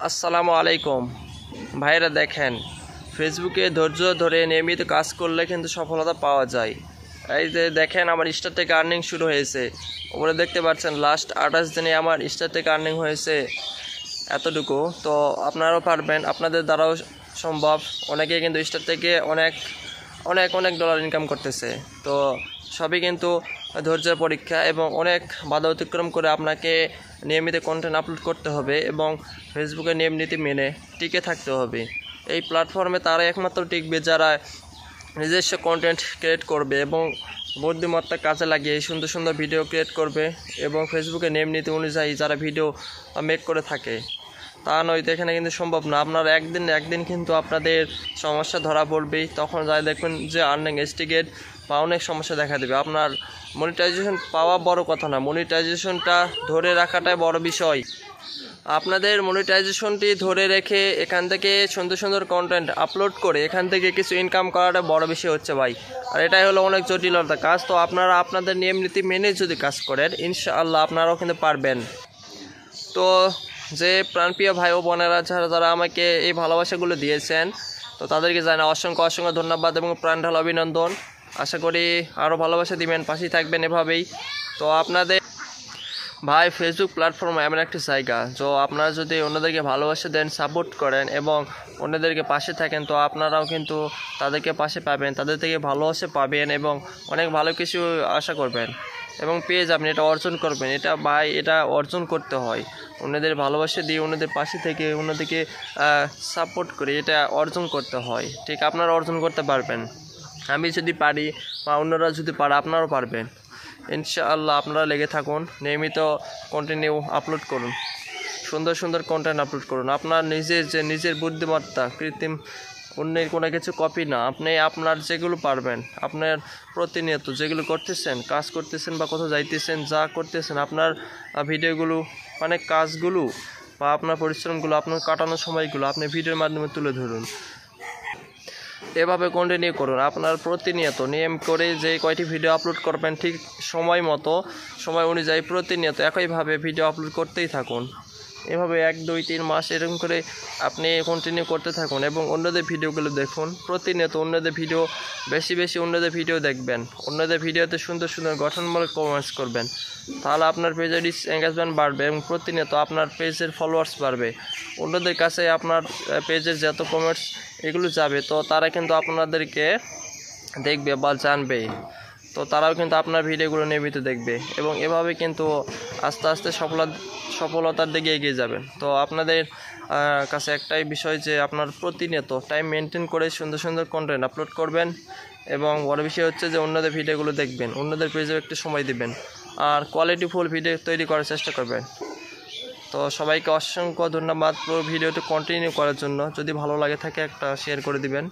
আসসালামু আলাইকুম ভাইরা। দেখেন, ফেসবুকে ধৈর্য ধরে নিয়মিত কাজ করলে কিন্তু সফলতা পাওয়া যায়। এই যে দেখেন, আমার স্টার থেকে আর্নিং শুরু হয়েছে। ওপরে দেখতে পাচ্ছেন লাস্ট 28 দিনে আমার স্টার থেকে আর্নিং হয়েছে এতটুকু। তো আপনারাও পারবেন, আপনাদের দ্বারাও সম্ভব। অনেকে কিন্তু স্টার থেকে অনেক অনেক অনেক ডলার ইনকাম করতেছে। তো সবই কিন্তু ধৈর্যের পরীক্ষা এবং অনেক বাধা অতিক্রম করে আপনাকে নিয়মিত কন্টেন্ট আপলোড করতে হবে এবং ফেসবুকের নিয়ম নীতি মেনে টিকে থাকতে হবে। এই প্ল্যাটফর্মে তারাই একমাত্র টিকবে যারা নিজস্ব কন্টেন্ট ক্রিয়েট করবে এবং বুদ্ধিমত্তা কাজে লাগিয়ে সুন্দর সুন্দর ভিডিও ক্রিয়েট করবে এবং ফেসবুকের নিয়ম নীতি অনুযায়ী যারা ভিডিও মেক করে থাকে। তা নয়, এখানে কিন্তু সম্ভব না। আপনার একদিন কিন্তু আপনাদের সমস্যা ধরা পড়বেই। তখন যাই দেখবেন যে আর্নিং এস্টিগেট বা অনেক সমস্যা দেখা দেবে। আপনার মনিটাইজেশন পাওয়া বড় কথা না, মনিটাইজেশনটা ধরে রাখাটাই বড় বিষয়। আপনাদের মনিটাইজেশনটি ধরে রেখে এখান থেকে সুন্দর সুন্দর কন্টেন্ট আপলোড করে এখান থেকে কিছু ইনকাম করাটা বড় বিষয় হচ্ছে ভাই। আর এটাই হলো অনেক জটিলতা কাজ। তো আপনারা আপনাদের নিয়ম নীতি মেনে যদি কাজ করেন, ইনশাআল্লাহ আপনারাও কিন্তু পারবেন। তো যে প্রাণপ্রিয় ভাই ও বোনেরা যারা আমাকে এই ভালোবাসাগুলো দিয়েছেন, তো তাদেরকে জানাই অসংখ্য অসংখ্য ধন্যবাদ এবং প্রাণঢাল অভিনন্দন। আশা করি আরও ভালোবাসা দিবেন, পাশেই থাকবেন এভাবেই। তো আপনাদের ভাই, ফেসবুক প্ল্যাটফর্ম এমন একটি জায়গা, তো আপনারা যদি অন্যদেরকে ভালোবাসা দেন, সাপোর্ট করেন এবং অন্যদেরকে পাশে থাকেন, তো আপনারাও কিন্তু তাদেরকে পাশে পাবেন, তাদের থেকে ভালোবাসা পাবেন এবং অনেক ভালো কিছু আশা করবেন এবং পেয়ে যাবেন। এটা অর্জন করবেন। এটা ভাই, এটা অর্জন করতে হয়। অন্যদের ভালোবাসা দিয়ে, অন্যদের পাশে থেকে, অন্যদেরকে সাপোর্ট করে এটা অর্জন করতে হয়। ঠিক আপনারা অর্জন করতে পারবেন। আমি যদি পারি বা অন্যরা যদি পারে, আপনারাও পারবেন ইনশাআল্লাহ। আপনারা লেগে থাকুন, নিয়মিত কন্টিনিউ আপলোড করুন, সুন্দর সুন্দর কন্টেন্ট আপলোড করুন। আপনার নিজের বুদ্ধিমত্তা, কৃত্রিম অন্যের কোনো কিছু কপি না। আপনি আপনার যেগুলো পারবেন, আপনার প্রতিনিয়ত যেগুলো করতেছেন, কাজ করতেছেন বা কোথাও যাইতেছেন, যা করতেছেন, আপনার ভিডিওগুলো মানে কাজগুলো বা আপনার পরিশ্রমগুলো, আপনার কাটানোর সময়গুলো আপনি ভিডিওর মাধ্যমে তুলে ধরুন। এভাবে কন্টিনিউ করুন। আপনার প্রতিনিয়ত নিয়ম করে যে কয়টি ভিডিও আপলোড করবেন, ঠিক সময় অনুযায়ী প্রতিনিয়ত একইভাবে ভিডিও আপলোড করতেই থাকুন। এভাবে 1, 2, 3 মাস এরকম করে আপনি কন্টিনিউ করতে থাকুন এবং অন্যদের ভিডিওগুলো দেখুন। প্রতিনিয়ত অন্যদের ভিডিও বেশি অন্যদের ভিডিও দেখবেন। অন্যদের ভিডিওতে সুন্দর সুন্দর গঠনমূলক কমেন্টস করবেন। তাহলে আপনার পেজের এঙ্গেজমেন্ট বাড়বে এবং প্রতিনিয়ত আপনার পেজের ফলোয়ার্স বাড়বে। অন্যদের কাছে আপনার পেজের যত কমেন্টস এগুলো যাবে, তো তারা কিন্তু আপনাদেরকে দেখবে বা জানবে। তো তারাও কিন্তু আপনার ভিডিওগুলো নিয়মিত দেখবে এবং এভাবে কিন্তু আস্তে আস্তে সফলতার দিকে এগিয়ে যাবেন। তো আপনাদের কাছে একটাই বিষয় যে আপনার প্রতিনিয়ত টাইম মেনটেন করে সুন্দর সুন্দর কন্টেন্ট আপলোড করবেন এবং বড় বিষয় হচ্ছে যে অন্যদের ভিডিওগুলো দেখবেন, অন্যদের পেজেও একটু সময় দিবেন আর কোয়ালিটিফুল ভিডিও তৈরি করার চেষ্টা করবেন। তো সবাইকে অসংখ্য ধন্যবাদ পুরো ভিডিওটি কন্টিনিউ করার জন্য। যদি ভালো লাগে থাকে একটা শেয়ার করে দিবেন।